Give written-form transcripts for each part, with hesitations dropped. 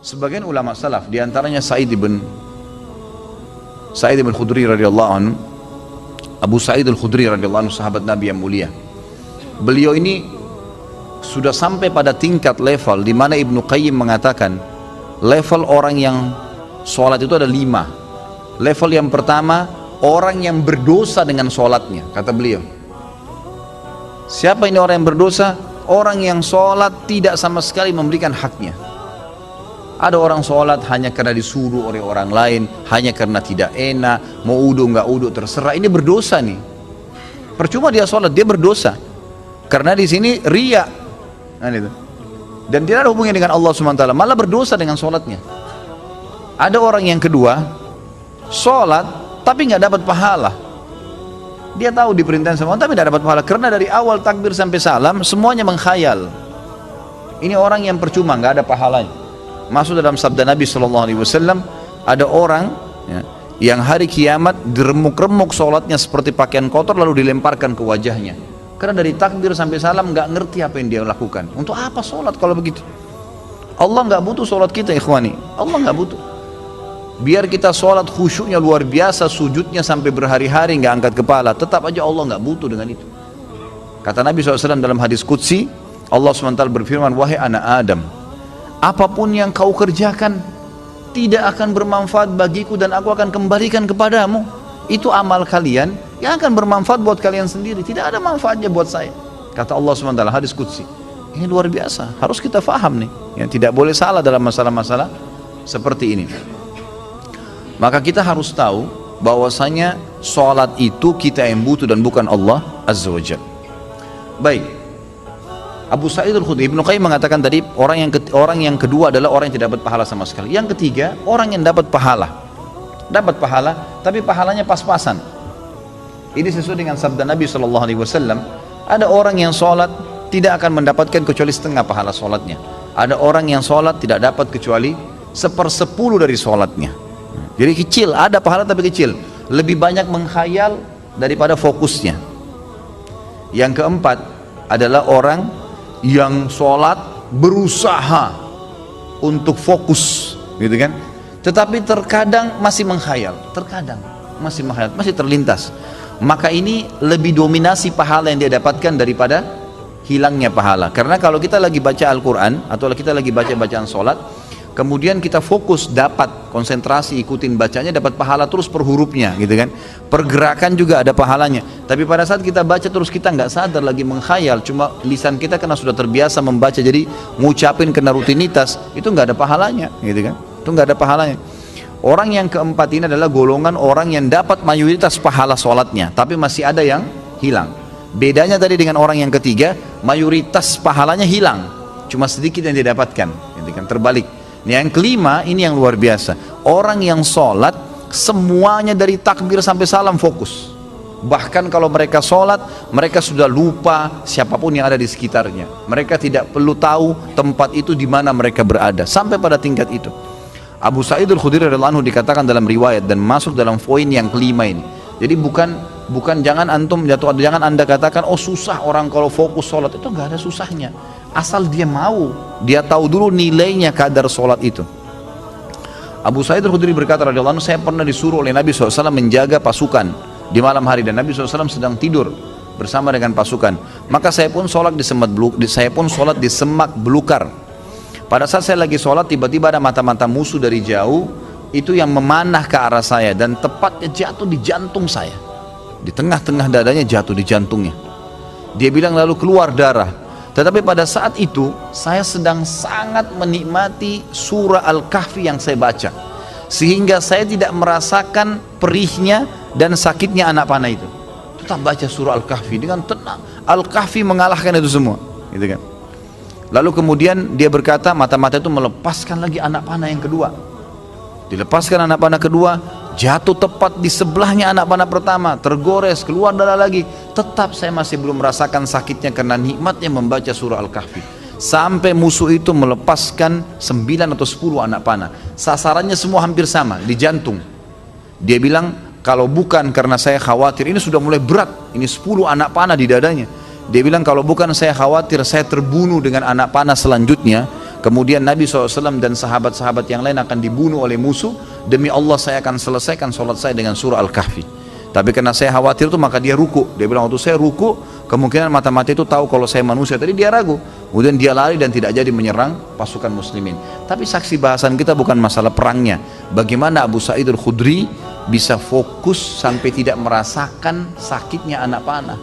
Sebagian ulama salaf, diantaranya Sa'id ibn Khudri radhiyallahu anhu, Abu Sa'id al-Khudri radhiyallahu anhu, sahabat Nabi yang mulia. Beliau ini sudah sampai pada tingkat level di mana Ibnu Qayyim mengatakan level orang yang sholat itu ada 5. Level yang pertama, orang yang berdosa dengan sholatnya, kata beliau. Siapa ini orang yang berdosa? Orang yang sholat tidak sama sekali memberikan haknya. Ada orang sholat hanya karena disuruh oleh orang lain, hanya karena tidak enak, mau udu nggak udu terserah. Ini berdosa nih. Percuma dia sholat, dia berdosa. Karena di sini riya, dan tidak ada hubungannya dengan Allah SWT, malah berdosa dengan sholatnya. Ada orang yang kedua, sholat tapi nggak dapat pahala. Dia tahu diperintahkan sama Allah tapi tidak dapat pahala, karena dari awal takbir sampai salam semuanya menghayal. Ini orang yang percuma, nggak ada pahalanya. Masuk dalam sabda Nabi SAW, ada orang yang hari kiamat diremuk-remuk sholatnya seperti pakaian kotor lalu dilemparkan ke wajahnya. Karena dari takbir sampai salam nggak ngerti apa yang dia lakukan. Untuk apa sholat kalau begitu? Allah nggak butuh sholat kita, ikhwani. Allah nggak butuh. Biar kita sholat khusyuknya luar biasa, sujudnya sampai berhari-hari nggak angkat kepala, tetap aja Allah nggak butuh dengan itu. Kata Nabi SAW dalam hadis qudsi, Allah SWT berfirman, wahai anak Adam, apapun yang kau kerjakan tidak akan bermanfaat bagiku dan aku akan kembalikan kepadamu. Itu amal kalian yang akan bermanfaat buat kalian sendiri, tidak ada manfaatnya buat saya. Kata Allah SWT, hadis qudsi. Ini luar biasa, harus kita faham nih, yang tidak boleh salah dalam masalah-masalah seperti ini. Maka kita harus tahu bahwasanya sholat itu kita yang butuh dan bukan Allah Azza wa Jalla. Baik, Abu Sa'id al-Khudri, Ibnu Qayyim mengatakan tadi orang yang kedua adalah orang yang tidak dapat pahala sama sekali. Yang ketiga, orang yang dapat pahala tapi pahalanya pas-pasan. Ini sesuai dengan sabda Nabi SAW. Ada orang yang sholat tidak akan mendapatkan kecuali setengah pahala sholatnya. Ada orang yang sholat tidak dapat kecuali 1/10 dari sholatnya. Jadi kecil, ada pahala tapi kecil, lebih banyak menghayal daripada fokusnya. Yang keempat adalah orang yang sholat berusaha untuk fokus, gitu kan? Tetapi terkadang masih menghayal, masih terlintas. Maka ini lebih dominasi pahala yang dia dapatkan daripada hilangnya pahala. Karena kalau kita lagi baca Al-Quran atau kita lagi baca bacaan sholat, kemudian kita fokus, dapat konsentrasi, ikutin bacanya, dapat pahala terus per hurufnya, gitu kan? Pergerakan juga ada pahalanya. Tapi pada saat kita baca terus kita nggak sadar lagi menghayal, cuma lisan kita karena sudah terbiasa membaca jadi ngucapin kena rutinitas, itu nggak ada pahalanya, gitu kan? Itu nggak ada pahalanya. Orang yang keempat ini adalah golongan orang yang dapat mayoritas pahala sholatnya, tapi masih ada yang hilang. Bedanya tadi dengan orang yang ketiga, mayoritas pahalanya hilang, cuma sedikit yang didapatkan, gitu kan? Terbalik. Yang kelima, ini yang luar biasa, orang yang sholat semuanya dari takbir sampai salam fokus. Bahkan kalau mereka sholat, mereka sudah lupa siapapun yang ada di sekitarnya. Mereka tidak perlu tahu tempat itu di mana mereka berada, sampai pada tingkat itu. Abu Sa'id al-Khudri radhiyallahu anhu dikatakan dalam riwayat dan masuk dalam poin yang kelima ini. Jadi bukan jangan anda katakan, oh susah orang kalau fokus sholat. Itu nggak ada susahnya, asal dia mau, dia tahu dulu nilainya kadar sholat itu. Abu Sa'id al-Khudri berkata radhiyallahu anhu, saya pernah disuruh oleh Nabi SAW menjaga pasukan di malam hari dan Nabi SAW sedang tidur bersama dengan pasukan. Maka saya pun sholat di semak belukar. Pada saat saya lagi sholat, tiba-tiba ada mata-mata musuh dari jauh itu yang memanah ke arah saya dan tepatnya jatuh di jantung saya, di tengah-tengah dadanya jatuh di jantungnya. Dia bilang lalu keluar darah. Tetapi pada saat itu saya sedang sangat menikmati surah Al-Kahfi yang saya baca, sehingga saya tidak merasakan perihnya dan sakitnya anak panah itu. Tetap baca surah Al-Kahfi dengan tenang. Al-Kahfi mengalahkan itu semua, gitu kan? Lalu kemudian dia berkata, mata-mata itu melepaskan lagi anak panah yang kedua. Dilepaskan anak panah kedua, jatuh tepat di sebelahnya anak panah pertama, tergores, keluar darah lagi. Tetap saya masih belum merasakan sakitnya karena nikmatnya membaca surah Al-Kahfi. Sampai musuh itu melepaskan 9 atau 10 anak panah. Sasarannya semua hampir sama, di jantung. Dia bilang, kalau bukan karena saya khawatir, ini sudah mulai berat, ini 10 anak panah di dadanya. Dia bilang, kalau bukan saya khawatir saya terbunuh dengan anak panah selanjutnya, kemudian Nabi SAW dan sahabat-sahabat yang lain akan dibunuh oleh musuh, demi Allah saya akan selesaikan sholat saya dengan surah Al-Kahfi. Tapi karena saya khawatir itu maka dia ruku. Dia bilang waktu saya ruku, kemungkinan mata-mata itu tahu kalau saya manusia. Tadi dia ragu, kemudian dia lari dan tidak jadi menyerang pasukan muslimin. Tapi saksi bahasan kita bukan masalah perangnya, bagaimana Abu Sa'id Al-Khudri bisa fokus sampai tidak merasakan sakitnya anak panah.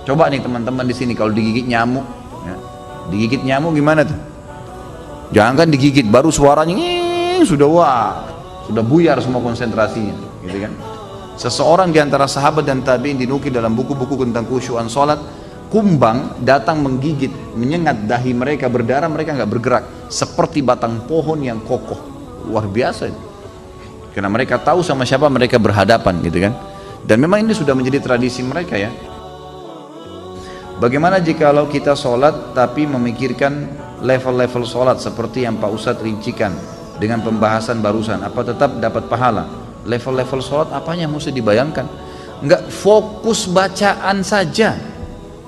Coba nih teman-teman di sini kalau digigit nyamuk, ya, digigit nyamuk gimana tuh? Jangan kan digigit, baru suaranya sudah buyar semua konsentrasinya, gitu kan? Seseorang di antara sahabat dan tabi'in dinukil dalam buku-buku tentang khusyuan salat, kumbang datang menggigit, menyengat dahi mereka, berdarah, mereka nggak bergerak, seperti batang pohon yang kokoh. Luar biasa itu. Karena mereka tahu sama siapa mereka berhadapan, gitu kan? Dan memang ini sudah menjadi tradisi mereka ya. Bagaimana jikalau kita sholat tapi memikirkan level-level sholat seperti yang Pak Ustadz rincikan dengan pembahasan barusan, apa tetap dapat pahala? Level-level sholat apanya mesti dibayangkan? Enggak, fokus bacaan saja,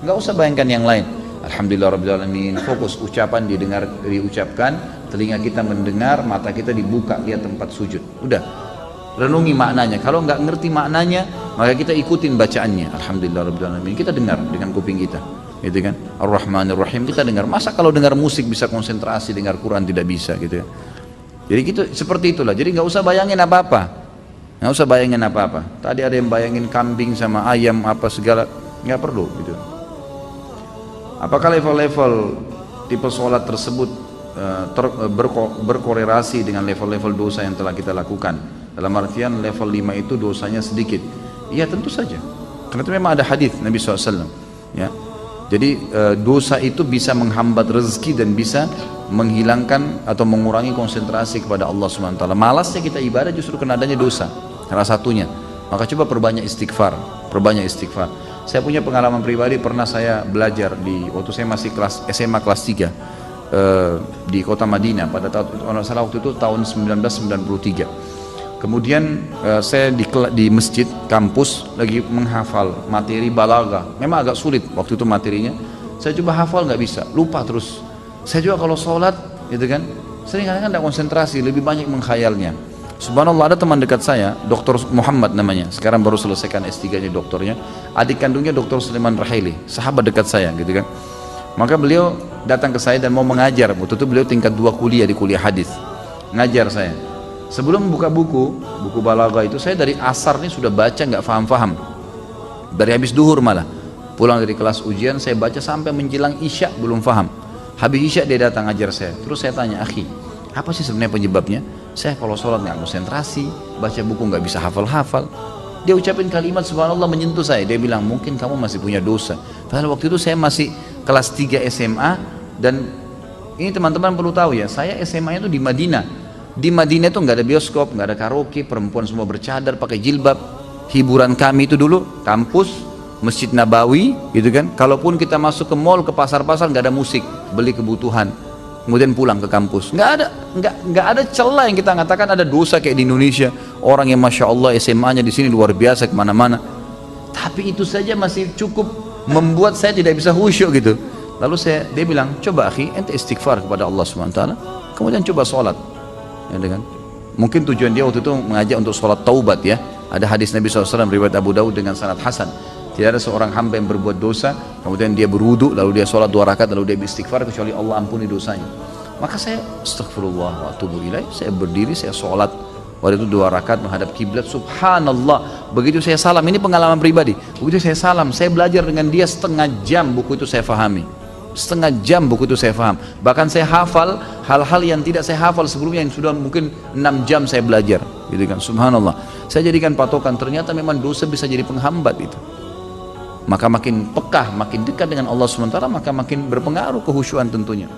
enggak usah bayangkan yang lain. Alhamdulillahirrahmanirrahim, fokus ucapan diucapkan, telinga kita mendengar, mata kita dibuka, lihat tempat sujud. Udah, renungi maknanya. Kalau nggak ngerti maknanya, maka kita ikutin bacaannya. Alhamdulillahirrahmanirrahim, kita dengar dengan kuping kita, gitu kan? Ar-Rahmanir-Rahim kita dengar. Masa kalau dengar musik bisa konsentrasi, dengar Quran tidak bisa, gitu kan? Jadi gitu, seperti itulah. Jadi nggak usah bayangin apa-apa, nggak usah bayangin apa-apa. Tadi ada yang bayangin kambing sama ayam apa segala, nggak perlu, gitu. Apakah level-level tipe sholat tersebut berkorelasi dengan level-level dosa yang telah kita lakukan? Dalam artian level 5 itu dosanya sedikit. Iya tentu saja, karena itu memang ada hadis Nabi SAW ya. Jadi dosa itu bisa menghambat rezeki dan bisa menghilangkan atau mengurangi konsentrasi kepada Allah SWT. Malasnya kita ibadah justru karena adanya dosa, salah satunya. Maka coba perbanyak istighfar, perbanyak istighfar. Saya punya pengalaman pribadi, pernah saya belajar waktu saya masih SMA kelas 3 di kota Madinah pada waktu itu tahun 1993. Kemudian saya di masjid kampus lagi menghafal materi balaghah. Memang agak sulit waktu itu materinya. Saya coba hafal nggak bisa, lupa terus. Saya juga kalau sholat, gitu kan, sering kadang-kadang tidak konsentrasi, lebih banyak menghayalnya. Subhanallah, ada teman dekat saya, Dr. Muhammad namanya, sekarang baru selesaikan S3-nya doktornya, adik kandungnya Dr. Sulaiman Rahili, sahabat dekat saya, gitu kan. Maka beliau datang ke saya dan mau mengajar. Waktu itu beliau tingkat 2 kuliah di kuliah hadis, ngajar saya. Sebelum membuka buku balaghah itu, saya dari asar nih sudah baca nggak faham-faham, dari habis duhur malah, pulang dari kelas ujian saya baca sampai menjelang isya belum faham. Habis isya dia datang ngajar saya, terus saya tanya, akhi, apa sih sebenarnya penyebabnya? Saya kalau sholat nggak konsentrasi, baca buku nggak bisa hafal-hafal. Dia ucapin kalimat subhanallah menyentuh saya. Dia bilang, mungkin kamu masih punya dosa. Padahal waktu itu saya masih kelas 3 SMA. Dan ini teman-teman perlu tahu ya, saya SMA itu di Madinah. Di Madinah itu nggak ada bioskop, nggak ada karaoke, perempuan semua bercadar, pakai jilbab. Hiburan kami itu dulu kampus, Masjid Nabawi, gitu kan. Kalaupun kita masuk ke mall, ke pasar-pasar, nggak ada musik, beli kebutuhan, kemudian pulang ke kampus. Nggak ada celah yang kita katakan ada dosa kayak di Indonesia. Orang yang masya Allah SMA-nya di sini luar biasa kemana-mana. Tapi itu saja masih cukup membuat saya tidak bisa khusyuk gitu. Lalu dia bilang, coba akhi, ente istighfar kepada Allah SWT, kemudian coba sholat. Ya, dengan mungkin tujuan dia waktu itu mengajak untuk sholat taubat ya. Ada hadis Nabi SAW riwayat Abu Daud dengan sanad hasan. Tidak ada seorang hamba yang berbuat dosa, kemudian dia berwudu, lalu dia sholat 2 rakaat, lalu dia beristighfar kecuali Allah ampuni dosanya. Maka saya astagfirullah wa atubu ilaih, saya berdiri, saya sholat. Waktu itu 2 rakaat menghadap kiblat, subhanallah. Begitu saya salam, ini pengalaman pribadi. Begitu saya salam, saya belajar dengan dia setengah jam buku itu saya fahami. Setengah jam buku itu saya faham. Bahkan saya hafal hal-hal yang tidak saya hafal sebelumnya, yang sudah mungkin 6 jam saya belajar, gitu kan. Subhanallah. Saya jadikan patokan, ternyata memang dosa bisa jadi penghambat itu. Maka makin pekah, makin dekat dengan Allah SWT, maka makin berpengaruh kehusyuan tentunya.